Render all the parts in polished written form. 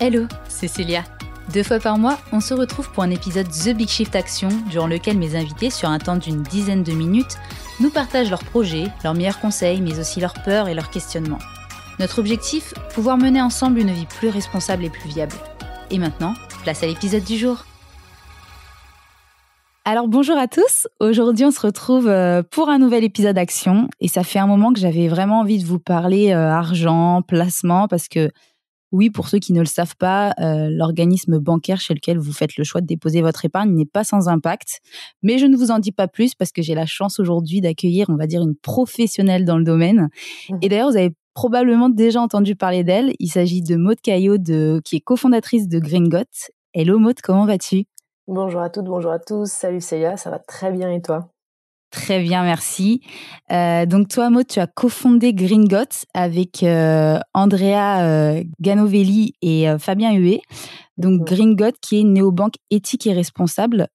Hello, c'est Célia. 2 fois par mois, on se retrouve pour un épisode The Big Shift Action, durant lequel mes invités, sur un temps d'une dizaine de minutes, nous partagent leurs projets, leurs meilleurs conseils, mais aussi leurs peurs et leurs questionnements. Notre objectif, pouvoir mener ensemble une vie plus responsable et plus viable. Et maintenant, place à l'épisode du jour. Alors bonjour à tous, aujourd'hui on se retrouve pour un nouvel épisode Action et ça fait un moment que j'avais vraiment envie de vous parler argent, placement, parce que oui, pour ceux qui ne le savent pas, l'organisme bancaire chez lequel vous faites le choix de déposer votre épargne n'est pas sans impact. Mais je ne vous en dis pas plus parce que j'ai la chance aujourd'hui d'accueillir, on va dire, une professionnelle dans le domaine. Et d'ailleurs, vous avez probablement déjà entendu parler d'elle. Il s'agit de Maude Caillot, qui est cofondatrice de Gringot. Hello Maude, comment vas-tu ? Bonjour à toutes, bonjour à tous. Salut Célia, ça va très bien et toi ? Très bien, merci. Donc toi, Maude, tu as cofondé Gringot avec Andrea Ganovelli et Fabien Huet. Donc Gringot, qui est une néobanque éthique et responsable.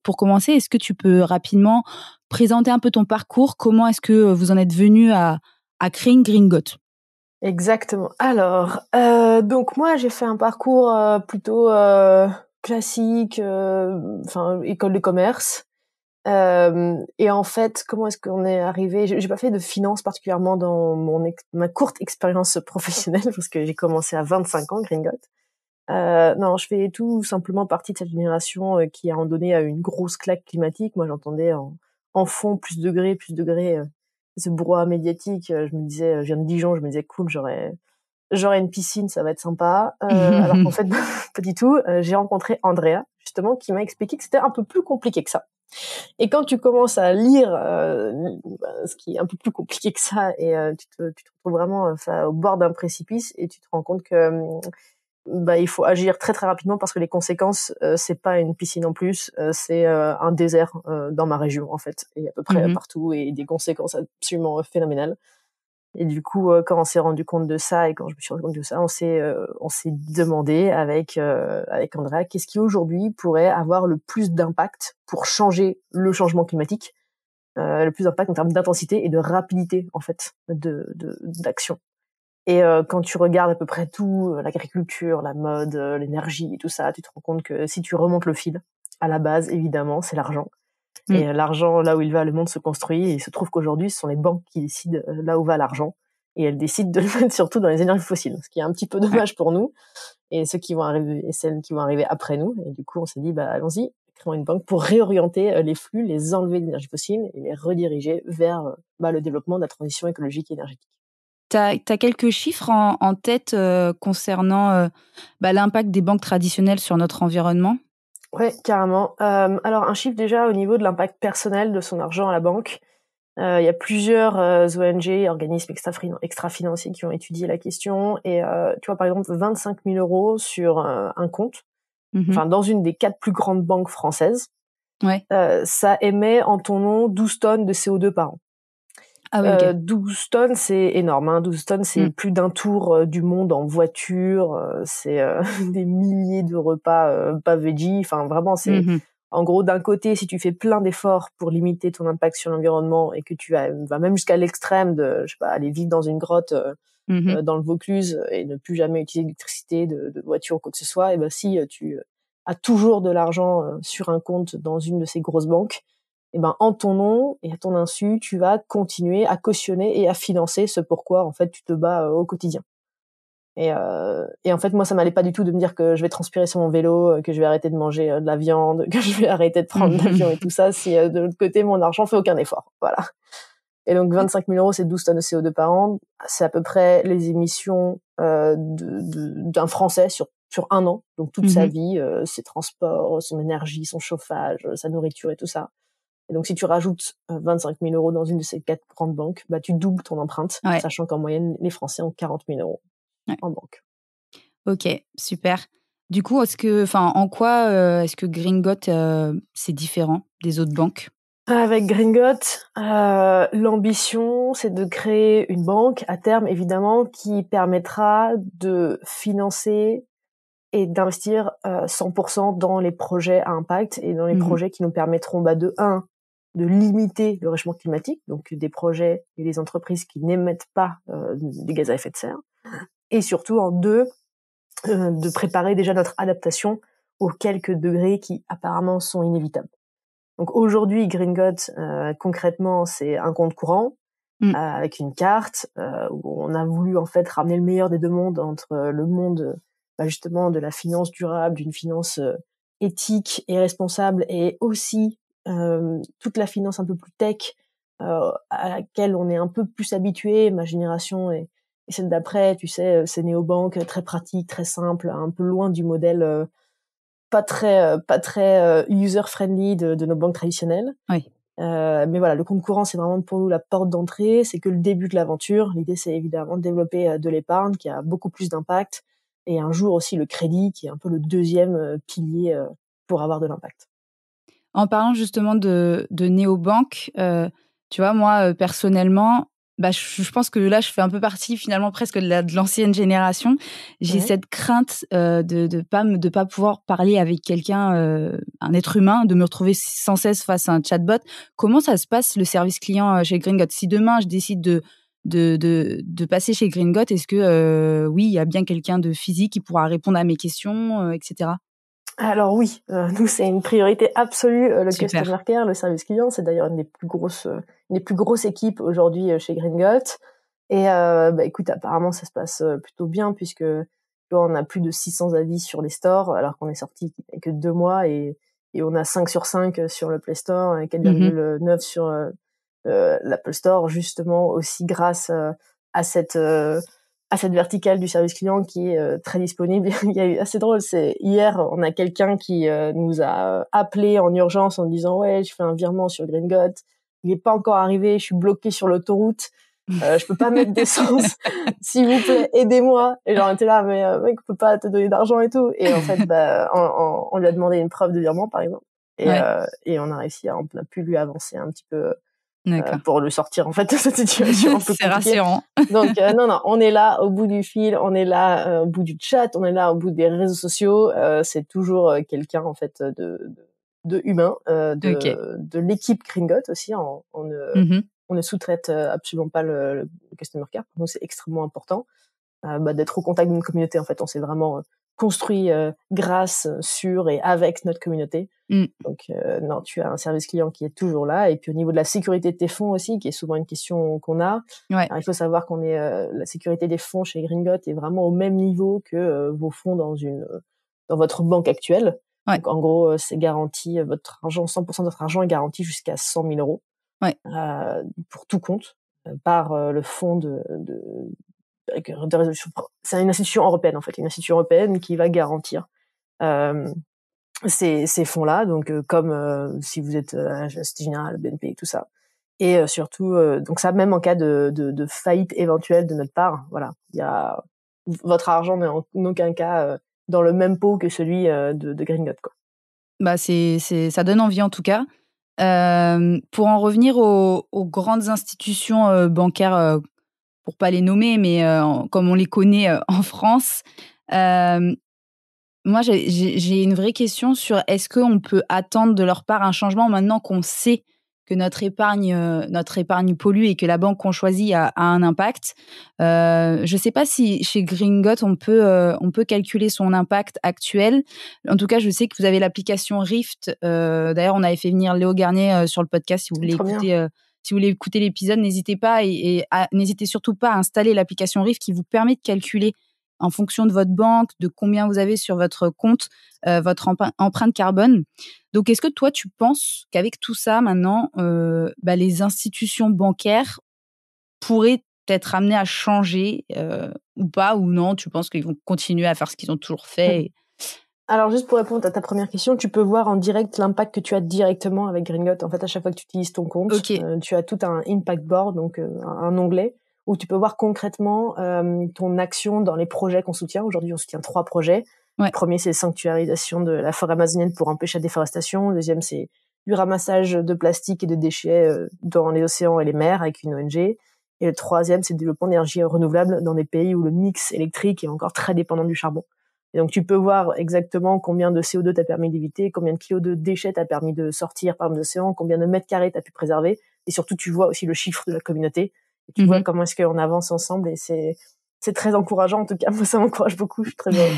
Pour commencer, est-ce que tu peux rapidement présenter un peu ton parcours ? Comment est-ce que vous en êtes venu à créer une Gringot ? Exactement. Alors, donc moi j'ai fait un parcours plutôt classique, école de commerce. Et en fait, comment est-ce qu'on est arrivé ? J'ai pas fait de finance particulièrement dans ma courte expérience professionnelle parce que j'ai commencé à 25 ans, Gringot. Non, je fais tout simplement partie de cette génération qui a en donné à une grosse claque climatique. Moi, j'entendais en fond plus degrés, ce brouhaha médiatique. Je me disais, je viens de Dijon, je me disais cool, j'aurais une piscine, ça va être sympa. Alors qu'en fait, pas du tout. J'ai rencontré Andrea, justement, qui m'a expliqué que c'était un peu plus compliqué que ça. Et quand tu commences à lire ce qui est un peu plus compliqué que ça, et tu te retrouves vraiment au bord d'un précipice, et tu te rends compte que il faut agir très très rapidement parce que les conséquences, c'est pas une piscine en plus, c'est un désert dans ma région en fait, et à peu près partout, et des conséquences absolument phénoménales. Et du coup, quand on s'est rendu compte de ça et quand je me suis rendu compte de ça, on s'est demandé avec Andrea, qu'est-ce qui aujourd'hui pourrait avoir le plus d'impact pour changer le changement climatique, le plus d'impact en termes d'intensité et de rapidité en fait d'action. Et quand tu regardes à peu près tout, l'agriculture, la mode, l'énergie et tout ça, tu te rends compte que si tu remontes le fil, à la base, évidemment, c'est l'argent. Et l'argent, là où il va, le monde se construit. Et il se trouve qu'aujourd'hui, ce sont les banques qui décident là où va l'argent. Et elles décident de le mettre surtout dans les énergies fossiles, ce qui est un petit peu dommage pour nous et ceux qui vont arriver et celles qui vont arriver après nous. Et du coup, on s'est dit, allons-y, créons une banque pour réorienter les flux, les enlever de l'énergie fossile et les rediriger vers le développement de la transition écologique et énergétique. T'as quelques chiffres en tête concernant l'impact des banques traditionnelles sur notre environnement ? Ouais, carrément. Alors, un chiffre déjà au niveau de l'impact personnel de son argent à la banque. Il y a plusieurs ONG, organismes extra-financiers qui ont étudié la question. Et tu vois, par exemple, 25 000 euros sur un compte, dans une des 4 plus grandes banques françaises, ça émet en ton nom 12 tonnes de CO2 par an. Ah oui, okay. 12 tonnes, c'est énorme. Hein. 12 tonnes, c'est plus d'un tour du monde en voiture. C'est des milliers de repas pas veggie. Enfin, vraiment, c'est... En gros, d'un côté, si tu fais plein d'efforts pour limiter ton impact sur l'environnement et que tu vas même jusqu'à l'extrême de, je sais pas, aller vivre dans une grotte dans le Vaucluse et ne plus jamais utiliser d'électricité, de voiture ou quoi que ce soit, et si tu as toujours de l'argent sur un compte dans une de ces grosses banques, en ton nom et à ton insu, tu vas continuer à cautionner et à financer ce pourquoi en fait tu te bats au quotidien. Et en fait, moi, ça m'allait pas du tout de me dire que je vais transpirer sur mon vélo, que je vais arrêter de manger de la viande, que je vais arrêter de prendre l'avion et tout ça, si de l'autre côté, mon argent fait aucun effort. Voilà. Et donc, 25 000 euros, c'est 12 tonnes de CO2 par an. C'est à peu près les émissions d'un Français sur un an. Donc, toute sa vie, ses transports, son énergie, son chauffage, sa nourriture et tout ça. Et donc, si tu rajoutes 25 000 euros dans une de ces 4 grandes banques, tu doubles ton empreinte, sachant qu'en moyenne, les Français ont 40 000 euros en banque. Ok, super. Du coup, en quoi est-ce que Gringot c'est différent des autres banques ? Avec Gringot, l'ambition, c'est de créer une banque à terme, évidemment, qui permettra de financer et d'investir 100% dans les projets à impact et dans les projets qui nous permettront de limiter le réchauffement climatique, donc des projets et des entreprises qui n'émettent pas des gaz à effet de serre, et surtout en 2, de préparer déjà notre adaptation aux quelques degrés qui apparemment sont inévitables. Donc aujourd'hui, Gringotts, concrètement, c'est un compte courant avec une carte où on a voulu en fait ramener le meilleur des deux mondes entre le monde justement de la finance durable, d'une finance éthique et responsable, et aussi toute la finance un peu plus tech à laquelle on est un peu plus habitué, ma génération et celle d'après, tu sais, c'est néobanques très pratique, très simple, un peu loin du modèle pas très user friendly de nos banques traditionnelles. Oui. Mais voilà, le compte courant, c'est vraiment pour nous la porte d'entrée, c'est que le début de l'aventure. L'idée, c'est évidemment de développer de l'épargne qui a beaucoup plus d'impact, et un jour aussi le crédit qui est un peu le deuxième pilier pour avoir de l'impact. En parlant justement de néobanques, tu vois, moi, personnellement, bah, je pense que là, je fais un peu partie finalement presque de l'ancienne génération. J'ai Ouais. cette crainte de pas pouvoir parler avec quelqu'un, un être humain, de me retrouver sans cesse face à un chatbot. Comment ça se passe le service client chez Gringotts? Si demain je décide de passer chez Gringotts, est-ce que oui, il y a bien quelqu'un de physique qui pourra répondre à mes questions, etc. Alors oui, nous, c'est une priorité absolue, le Super. customer care, le service client. C'est d'ailleurs une des plus grosses équipes aujourd'hui chez Gringotts. Et écoute, apparemment, ça se passe plutôt bien, puisque tu vois, on a plus de 600 avis sur les stores, alors qu'on est sorti il y a que 2 mois, et on a 5 sur 5 sur le Play Store et Mmh. 4,9 sur l'Apple Store, justement aussi grâce à cette euh, à cette verticale du service client qui est très disponible. Il y a eu assez drôle, c'est hier, on a quelqu'un qui nous a appelé en urgence en disant ouais, je fais un virement sur Gringotts, il est pas encore arrivé, je suis bloqué sur l'autoroute. Je peux pas mettre d'essence, s'il vous plaît, aidez-moi. Et genre, on était là, mais mec, on peut pas te donner d'argent et tout. Et en fait, on lui a demandé une preuve de virement, par exemple. Ouais, Et on a on a pu lui avancer un petit peu d'accord. pour le sortir en fait de cette situation un peu C'est compliquée. rassurant. Donc non, on est là au bout du fil, on est là au bout du chat, on est là au bout des réseaux sociaux. C'est toujours quelqu'un en fait de humain, OK. de l'équipe Gringotts aussi. Mmh. On ne sous-traite absolument pas le customer care. Pour nous, c'est extrêmement important d'être au contact d'une communauté. En fait, on s'est vraiment construit grâce, sur et avec notre communauté. Mmh. Donc non, tu as un service client qui est toujours là. Et puis au niveau de la sécurité de tes fonds aussi, qui est souvent une question qu'on a. Ouais. Alors, il faut savoir qu'on est la sécurité des fonds chez Gringotts est vraiment au même niveau que vos fonds dans votre banque actuelle. Ouais. Donc en gros, c'est garanti, votre argent, 100% de votre argent est garanti jusqu'à 100 000 euros Ouais. pour tout compte par le fonds de résolution. C'est une institution européenne en fait, une institution européenne qui va garantir euh, ces fonds-là, donc comme si vous êtes à la Société Générale, BNP et tout ça. Et surtout, donc ça, même en cas de faillite éventuelle de notre part, voilà, votre argent n'est en aucun cas dans le même pot que celui de Gringotts, quoi. Bah, ça donne envie en tout cas. Pour en revenir aux grandes institutions, bancaires, pour pas les nommer, mais, comme on les connaît, en France, hem, moi j'ai une vraie question sur est-ce qu'on peut attendre de leur part un changement maintenant qu'on sait que notre épargne pollue et que la banque qu'on choisit a un impact? Je sais pas si chez Gringotts on peut calculer son impact actuel. En tout cas, je sais que vous avez l'application Rift, d'ailleurs on avait fait venir Léo Garnier, sur le podcast Trop bien. si vous voulez écouter l'épisode, n'hésitez surtout pas à installer l'application Rift qui vous permet de calculer en fonction de votre banque, de combien vous avez sur votre compte, votre empreinte carbone. Donc, est-ce que toi, tu penses qu'avec tout ça, maintenant, les institutions bancaires pourraient être amenées à changer ou pas, ou non, tu penses qu'ils vont continuer à faire ce qu'ils ont toujours fait? Alors juste pour répondre à ta première question, tu peux voir en direct l'impact que tu as directement avec Gringotts. En fait, à chaque fois que tu utilises ton compte, OK. tu as tout un impact board, donc un onglet où tu peux voir concrètement ton action dans les projets qu'on soutient. Aujourd'hui, on soutient 3 projets. Le Ouais. premier, c'est sanctuarisation de la forêt amazonienne pour empêcher la déforestation. Le deuxième, c'est du ramassage de plastique et de déchets dans les océans et les mers avec une ONG. Et le troisième, c'est le développement d'énergie renouvelable dans des pays où le mix électrique est encore très dépendant du charbon. Et donc, tu peux voir exactement combien de CO2 t'as permis d'éviter, combien de kilos de déchets t'as permis de sortir par l'océan, combien de mètres carrés t'as pu préserver. Et surtout, tu vois aussi le chiffre de la communauté. Et tu vois Mmh. comment est-ce qu'on avance ensemble. Et c'est très encourageant. En tout cas, moi, ça m'encourage beaucoup. Je suis très heureuse.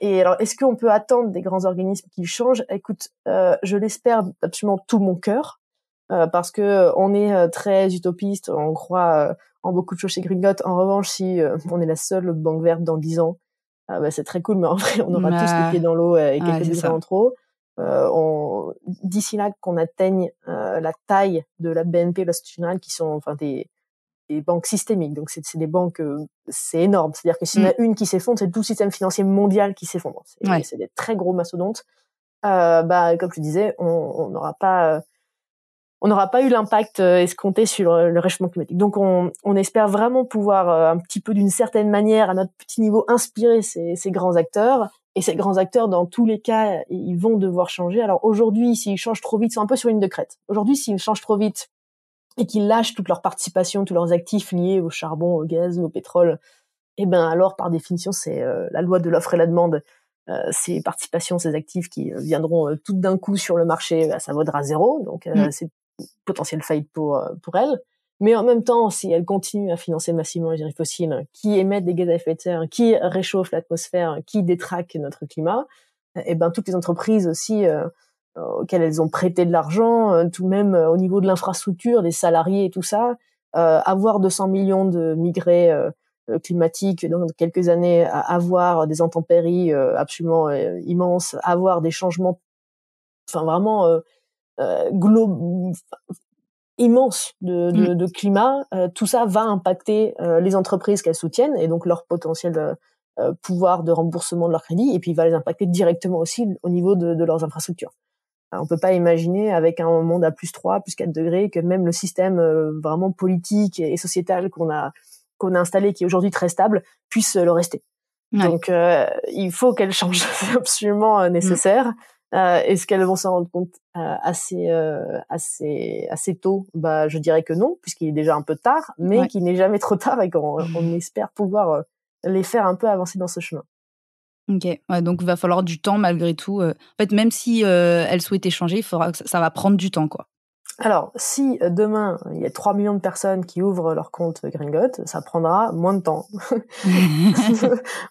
Et alors, est-ce qu'on peut attendre des grands organismes qui changent? Écoute, je l'espère absolument tout mon cœur, parce que on est très utopiste, on croit en beaucoup de choses chez Gringot. En revanche, si on est la seule banque verte dans 10 ans, c'est très cool, mais en vrai, on aura tous les pieds dans l'eau et quelques degrés en trop. D'ici là qu'on atteigne la taille de la BNP, la Société Générale, qui sont enfin des banques systémiques. Donc c'est des banques, c'est énorme. C'est-à-dire que s'il y en a une qui s'effondre, c'est tout le système financier mondial qui s'effondre. C'est des très gros mastodontes. Comme je disais, on n'aura pas eu l'impact escompté sur le réchauffement climatique. Donc on espère vraiment pouvoir un petit peu d'une certaine manière, à notre petit niveau, inspirer ces grands acteurs. Et ces grands acteurs, dans tous les cas, ils vont devoir changer. Alors aujourd'hui, s'ils changent trop vite, c'est un peu sur une ligne de crête. Aujourd'hui, s'ils changent trop vite et qu'ils lâchent toutes leurs participations, tous leurs actifs liés au charbon, au gaz, au pétrole, alors par définition, c'est la loi de l'offre et la demande. Ces participations, ces actifs qui viendront tout d'un coup sur le marché, ça vaudra zéro. Donc c'est potentiel faillite pour elles. Mais en même temps, si elles continuent à financer massivement les énergies fossiles, qui émettent des gaz à effet de serre, qui réchauffent l'atmosphère, qui détraquent notre climat, toutes les entreprises aussi auxquelles elles ont prêté de l'argent, tout de même au niveau de l'infrastructure, des salariés et tout ça, avoir 200 millions de migrés climatiques dans quelques années, avoir des intempéries absolument immenses, avoir des changements, enfin vraiment immense de climat, tout ça va impacter les entreprises qu'elles soutiennent et donc leur potentiel pouvoir de remboursement de leur crédit, et puis il va les impacter directement aussi au niveau de leurs infrastructures. On peut pas imaginer avec un monde à +3, +4 degrés que même le système vraiment politique et sociétal qu'on a installé, qui est aujourd'hui très stable, puisse le rester. Donc il faut qu'elles changent, c'est absolument nécessaire. Est-ce qu'elles vont s'en rendre compte assez tôt? Je dirais que non, puisqu'il est déjà un peu tard, mais qu'il n'est jamais trop tard et qu'on espère pouvoir les faire un peu avancer dans ce chemin. Ok, donc il va falloir du temps malgré tout. En fait, même si elles souhaitent changer, il faudra que ça va prendre du temps, quoi. Alors, si demain, il y a 3 millions de personnes qui ouvrent leur compte Gringot, ça prendra moins de temps.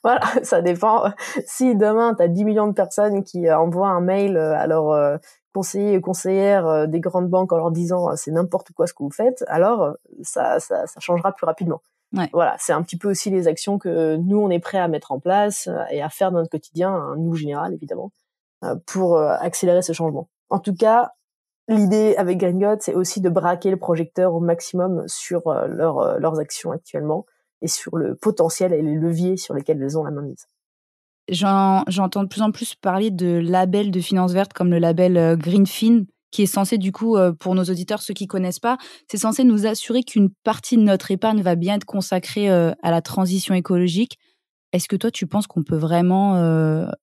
Voilà, ça dépend. Si demain, tu as 10 millions de personnes qui envoient un mail à leurs conseillers et conseillères des grandes banques en leur disant c'est n'importe quoi ce que vous faites, alors ça changera plus rapidement. Voilà, c'est un petit peu aussi les actions que nous, on est prêts à mettre en place et à faire dans notre quotidien, nous général évidemment, pour accélérer ce changement. En tout cas, l'idée avec Gringot, c'est aussi de braquer le projecteur au maximum sur leurs actions actuellement et sur le potentiel et les leviers sur lesquels elles ont la main mise. J'entends de plus en plus parler de labels de finance verte comme le label Greenfin, qui est censé, du coup, pour nos auditeurs, ceux qui connaissent pas, c'est censé nous assurer qu'une partie de notre épargne va bien être consacrée à la transition écologique. Est-ce que toi, tu penses qu'on peut vraiment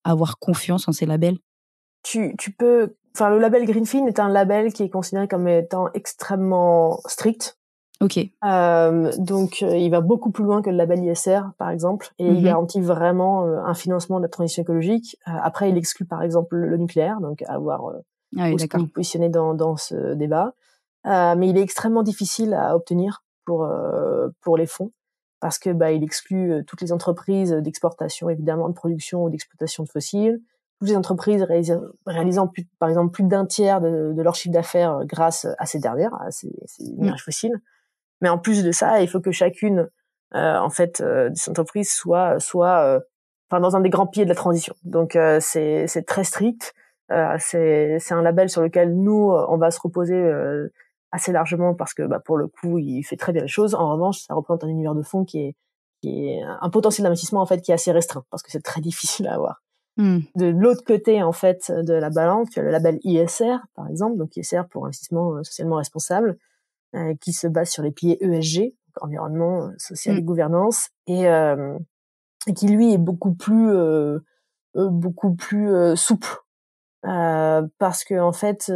avoir confiance en ces labels? Tu peux... Enfin, le label Greenfin est un label qui est considéré comme étant extrêmement strict. Ok. Donc, il va beaucoup plus loin que le label ISR, par exemple, et il garantit vraiment un financement de la transition écologique. Après, il exclut, par exemple, le nucléaire, donc à voir où est-ce que vous positionnez dans ce débat. Mais il est extrêmement difficile à obtenir pour les fonds, parce que il exclut toutes les entreprises d'exportation, évidemment, de production ou d'exploitation de fossiles, toutes les entreprises réalisant par exemple plus d'un tiers de leur chiffre d'affaires grâce à ces dernières, à ces énergies fossiles. Mais en plus de ça, il faut que chacune des entreprises soit dans un des grands piliers de la transition. Donc c'est très strict. C'est un label sur lequel nous on va se reposer assez largement, parce que pour le coup il fait très bien les choses. En revanche, ça représente un univers de fonds qui est un potentiel d'investissement en fait qui est assez restreint, parce que c'est très difficile à avoir. De l'autre côté en fait de la balance, tu as le label ISR par exemple, donc ISR pour investissement socialement responsable, qui se base sur les piliers ESG, donc environnement, social et gouvernance, et qui lui est beaucoup plus souple, parce que en fait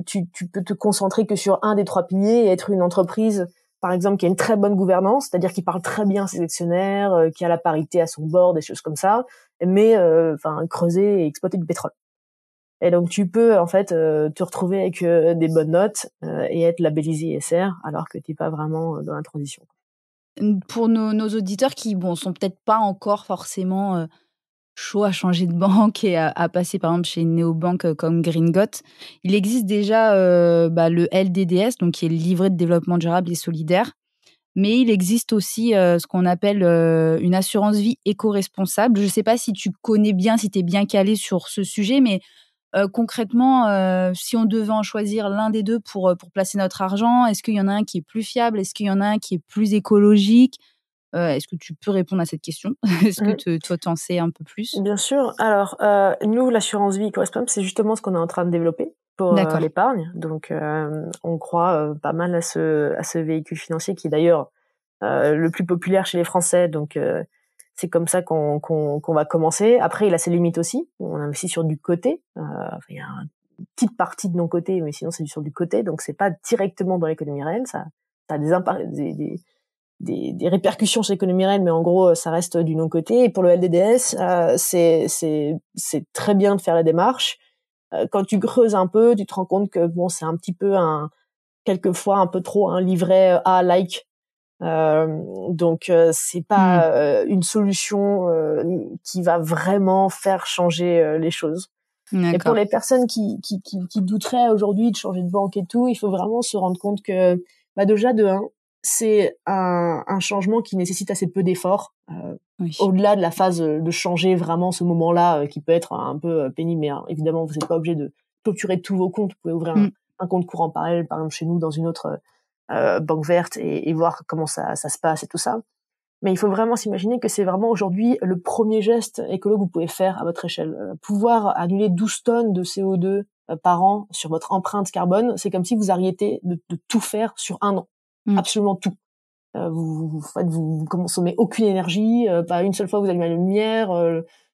tu peux te concentrer que sur un des 3 piliers et être une entreprise par exemple qui a une très bonne gouvernance, c'est-à-dire qui parle très bien à ses actionnaires, qui a la parité à son board, des choses comme ça, mais creuser et exploiter du pétrole. Et donc tu peux en fait te retrouver avec des bonnes notes et être labellisé ISR alors que t'es pas vraiment dans la transition. pour nos auditeurs qui sont peut-être pas encore forcément chauds à changer de banque et à passer par exemple chez une néobanque comme Gringot, il existe déjà le LDDS, donc qui est le livret de développement durable et solidaire. Mais il existe aussi ce qu'on appelle une assurance vie éco-responsable. Je ne sais pas si tu connais bien, si tu es bien calé sur ce sujet, mais concrètement, si on devait en choisir l'un des deux pour placer notre argent, est-ce qu'il y en a un qui est plus fiable? Est-ce qu'il y en a un qui est plus écologique? Est-ce que tu peux répondre à cette question? Est-ce que toi, tu en sais un peu plus? Bien sûr. Alors, nous, l'assurance vie éco-responsable, c'est justement ce qu'on est en train de développer pour D'accord. l'épargne. Donc, on croit pas mal à ce véhicule financier qui est d'ailleurs le plus populaire chez les Français. Donc, c'est comme ça qu'on va commencer. Après, il a ses limites aussi. On investit sur du côté. Il y a une petite partie de non côté, mais sinon c'est sur du côté. Donc, c'est pas directement dans l'économie réelle. Ça a des répercussions sur l'économie réelle, mais en gros, ça reste du non-côté. Et pour le LDDS, c'est très bien de faire la démarche. Quand tu creuses un peu, tu te rends compte que c'est un petit peu quelquefois un peu trop un livret A-like. Donc c'est pas une solution qui va vraiment faire changer les choses. Et pour D'accord. les personnes qui douteraient aujourd'hui de changer de banque et tout, il faut vraiment se rendre compte que déjà de un, c'est un changement qui nécessite assez peu d'efforts, Oui. au-delà de la phase de changer vraiment ce moment-là qui peut être un peu pénible. Mais évidemment, vous n'êtes pas obligé de clôturer tous vos comptes. Vous pouvez ouvrir un compte courant parallèle, par exemple chez nous, dans une autre banque verte et voir comment ça se passe et tout ça. Mais il faut vraiment s'imaginer que c'est vraiment aujourd'hui le premier geste écolo que vous pouvez faire à votre échelle. Pouvoir annuler 12 tonnes de CO2 par an sur votre empreinte carbone, c'est comme si vous arrêtiez de tout faire sur un an. Absolument tout. Vous consommez aucune énergie, pas une seule fois vous allumez la lumière,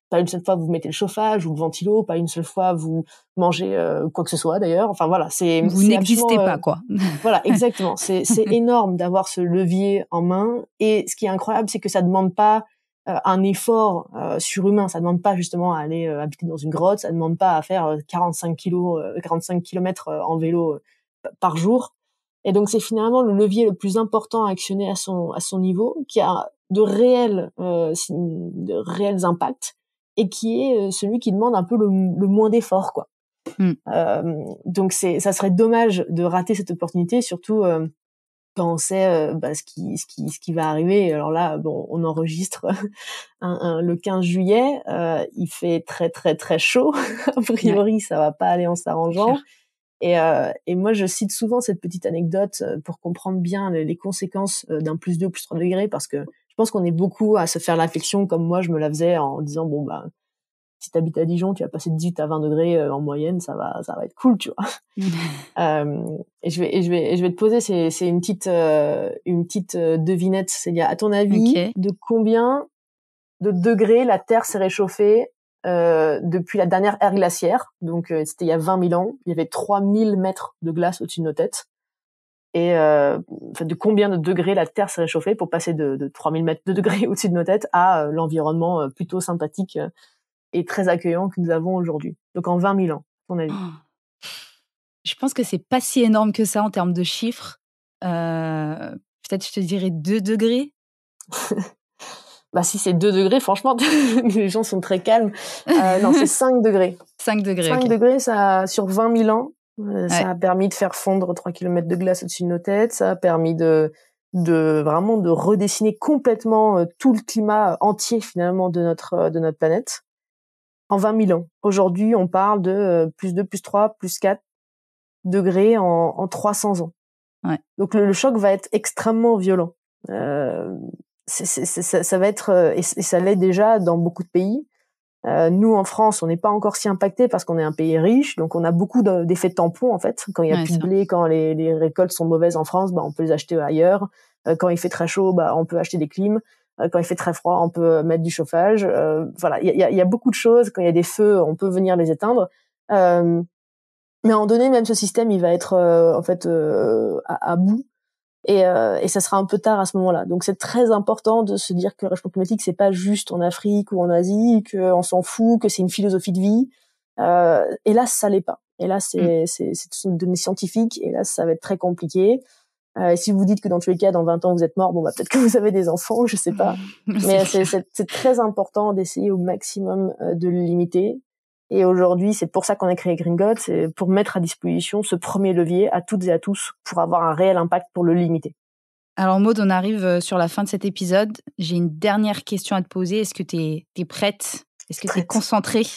pas une seule fois vous mettez le chauffage ou le ventilo, pas une seule fois vous mangez quoi que ce soit d'ailleurs. Enfin voilà, Vous n'existez pas, quoi. Voilà, exactement. C'est énorme d'avoir ce levier en main. Et ce qui est incroyable, c'est que ça demande pas un effort surhumain. Ça demande pas justement à aller habiter dans une grotte. Ça demande pas à faire 45 kilomètres en vélo par jour. Et donc c'est finalement le levier le plus important à actionner à son niveau, qui a de réels impacts et qui est celui qui demande un peu le moins d'efforts, quoi. Donc ça serait dommage de rater cette opportunité, surtout quand on sait ce qui va arriver. Alors là, on enregistre le 15 juillet, il fait très très très chaud. A priori, ça va pas aller en s'arrangeant. Et moi, je cite souvent cette petite anecdote pour comprendre bien les conséquences d'un +2 ou +3 degrés, parce que je pense qu'on est beaucoup à se faire réflexion, comme moi je me la faisais, en disant si t'habites à Dijon, tu vas passer de 18 à 20 degrés en moyenne, ça va être cool, tu vois. Et je vais te poser, c'est une petite devinette. C'est à ton avis, de combien de degrés la Terre s'est réchauffée depuis la dernière ère glaciaire? Donc c'était il y a 20 000 ans. Il y avait 3000 mètres de glace au-dessus de nos têtes. Et de combien de degrés la Terre s'est réchauffée pour passer de 3000 mètres de degrés au-dessus de nos têtes à l'environnement plutôt sympathique et très accueillant que nous avons aujourd'hui. Donc en 20 000 ans, à ton avis. Je pense que c'est pas si énorme que ça en termes de chiffres. Peut-être je te dirais 2 degrés. Si c'est 2 degrés, franchement, les gens sont très calmes. Non, c'est 5 degrés. 5 degrés, 5 degrés, ça, sur 20 000 ans, ça a permis de faire fondre 3 kilomètres de glace au-dessus de nos têtes. Ça a permis de vraiment de redessiner complètement tout le climat entier, finalement, de notre planète. En 20 000 ans. Aujourd'hui, on parle de +2, +3, +4 degrés en 300 ans. Ouais. Donc le choc va être extrêmement violent. Ça va être et ça l'est déjà dans beaucoup de pays. Nous en France, on n'est pas encore si impacté parce qu'on est un pays riche, donc on a beaucoup d'effets tampons en fait. Quand il y a plus de blé, quand les récoltes sont mauvaises en France, on peut les acheter ailleurs. Quand il fait très chaud, on peut acheter des clims. Quand il fait très froid, on peut mettre du chauffage. Voilà, il y a beaucoup de choses. Quand il y a des feux, on peut venir les éteindre. Mais à un moment donné, même ce système, il va être à bout. Et ça sera un peu tard à ce moment-là. Donc c'est très important de se dire que le réchauffement climatique, c'est pas juste en Afrique ou en Asie, qu'on s'en fout, que c'est une philosophie de vie. Hélas, ça l'est pas. Hélas, c'est des données scientifiques. Hélas, ça va être très compliqué. Si vous dites que dans tous les cas, dans 20 ans, vous êtes mort, bon, bah, peut-être que vous avez des enfants, je sais pas. Mais c'est très important d'essayer au maximum de le limiter. Et aujourd'hui, c'est pour ça qu'on a créé Gringotte, c'est pour mettre à disposition ce premier levier à toutes et à tous pour avoir un réel impact pour le limiter. Alors Maud, on arrive sur la fin de cet épisode. J'ai une dernière question à te poser. Est-ce que t'es prête ? Est-ce que t'es concentrée ?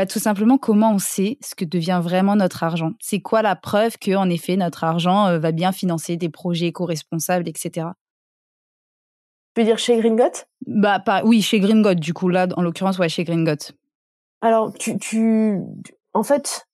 Tout simplement, comment on sait ce que devient vraiment notre argent ? C'est quoi la preuve que, en effet, notre argent va bien financer des projets éco-responsables, etc. Tu veux dire chez Gringotte ? Oui, chez Gringotte, du coup, là, en l'occurrence, ouais, chez Gringotte. Alors, en fait,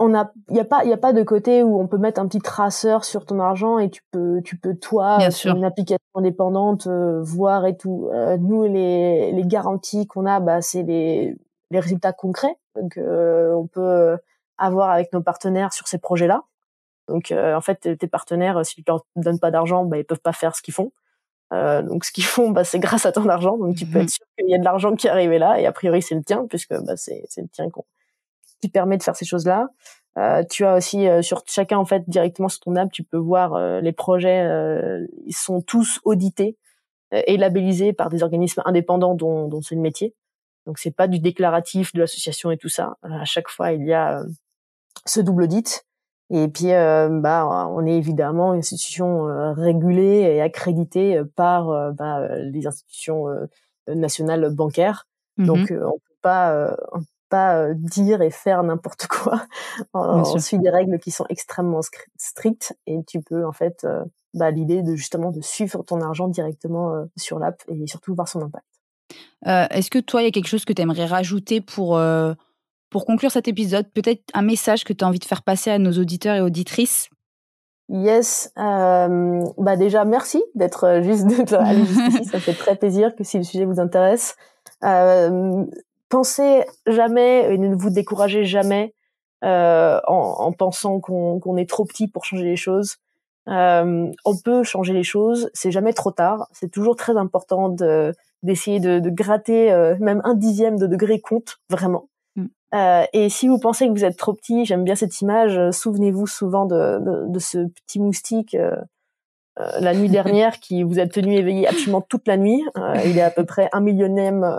il y a pas de côté où on peut mettre un petit traceur sur ton argent et tu peux toi, sur une application indépendante, voir et tout. Nous, les garanties qu'on a, c'est les résultats concrets. Donc, on peut avoir avec nos partenaires sur ces projets-là. Donc, en fait, tes partenaires, si tu leur donnes pas d'argent, ils peuvent pas faire ce qu'ils font. Donc, ce qu'ils font, c'est grâce à ton argent. Donc, tu peux être sûr qu'il y a de l'argent qui est arrivé là. Et a priori, c'est le tien, puisque c'est le tien qui permet de faire ces choses-là. Tu as aussi sur chacun, en fait, directement sur ton app, tu peux voir les projets. Ils sont tous audités et labellisés par des organismes indépendants dont c'est le métier. Donc, c'est pas du déclaratif de l'association et tout ça. À chaque fois, il y a ce double audit. Et puis, on est évidemment une institution régulée et accréditée par les institutions nationales bancaires. Donc, on peut pas dire et faire n'importe quoi. On suit des règles qui sont extrêmement strictes et tu peux en fait l'idée de justement de suivre ton argent directement sur l'app et surtout voir son impact. Est-ce que toi, il y a quelque chose que tu aimerais rajouter pour conclure cet épisode, peut-être un message que tu as envie de faire passer à nos auditeurs et auditrices ? Yes, déjà merci d'être allé jusqu'ici, ça fait très plaisir que si le sujet vous intéresse. Pensez jamais et ne vous découragez jamais en pensant qu'on est trop petit pour changer les choses. On peut changer les choses, c'est jamais trop tard. C'est toujours très important d'essayer de gratter même 1/10 de degré compte vraiment. Et si vous pensez que vous êtes trop petit, j'aime bien cette image. Souvenez-vous souvent de ce petit moustique la nuit dernière qui vous a tenu éveillé absolument toute la nuit. Il est à peu près 1 millionième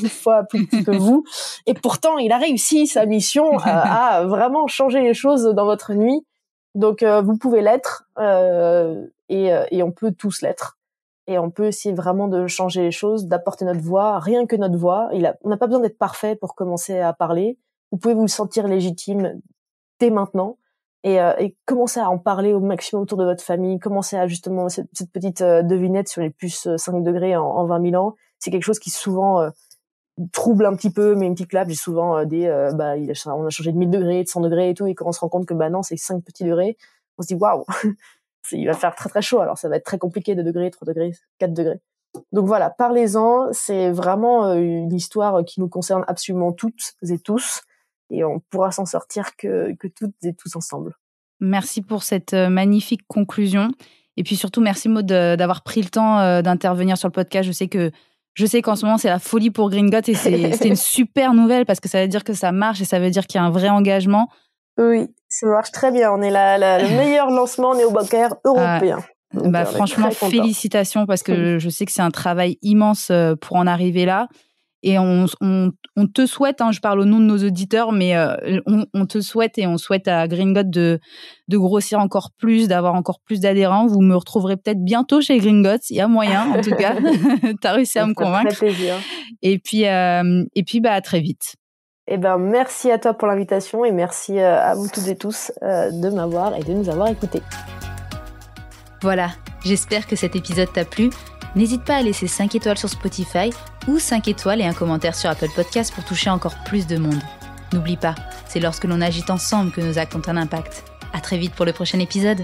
fois plus petit que vous. Et pourtant, il a réussi sa mission à vraiment changer les choses dans votre nuit. Donc, vous pouvez l'être et on peut tous l'être. Et on peut essayer vraiment de changer les choses, d'apporter notre voix, rien que notre voix. On n'a pas besoin d'être parfait pour commencer à parler. Vous pouvez vous sentir légitime dès maintenant. Et commencez à en parler au maximum autour de votre famille. Commencez à justement cette petite devinette sur les plus 5 degrés en 20 000 ans. C'est quelque chose qui souvent trouble un petit peu, mais une petite clap. J'ai souvent on a changé de 1000 degrés, de 100 degrés et tout. Et quand on se rend compte que non, c'est 5 petits degrés, on se dit waouh, il va faire très très chaud. Alors ça va être très compliqué, 2 degrés, 3 degrés, 4 degrés. Donc voilà, parlez-en. C'est vraiment une histoire qui nous concerne absolument toutes et tous. Et on pourra s'en sortir que toutes et tous ensemble. Merci pour cette magnifique conclusion. Et puis surtout, merci Maud d'avoir pris le temps d'intervenir sur le podcast. Je sais qu'en ce moment, c'est la folie pour Gringotte et c'est une super nouvelle parce que ça veut dire que ça marche et ça veut dire qu'il y a un vrai engagement. Oui, ça marche très bien. On est le meilleur lancement néo-bancaire européen. Donc, franchement, félicitations parce que je sais que c'est un travail immense pour en arriver là. Et on te souhaite, je parle au nom de nos auditeurs, mais on te souhaite et on souhaite à Gringotte de grossir encore plus, d'avoir encore plus d'adhérents. Vous me retrouverez peut-être bientôt chez Gringotte, il y a moyen en tout cas. Tu as réussi à me convaincre. Très plaisir. Et puis à très vite. Merci à toi pour l'invitation et merci à vous toutes et tous de m'avoir et de nous avoir écoutés. Voilà, j'espère que cet épisode t'a plu. N'hésite pas à laisser 5 étoiles sur Spotify ou 5 étoiles et un commentaire sur Apple Podcasts pour toucher encore plus de monde. N'oublie pas, c'est lorsque l'on agit ensemble que nos actes ont un impact. À très vite pour le prochain épisode.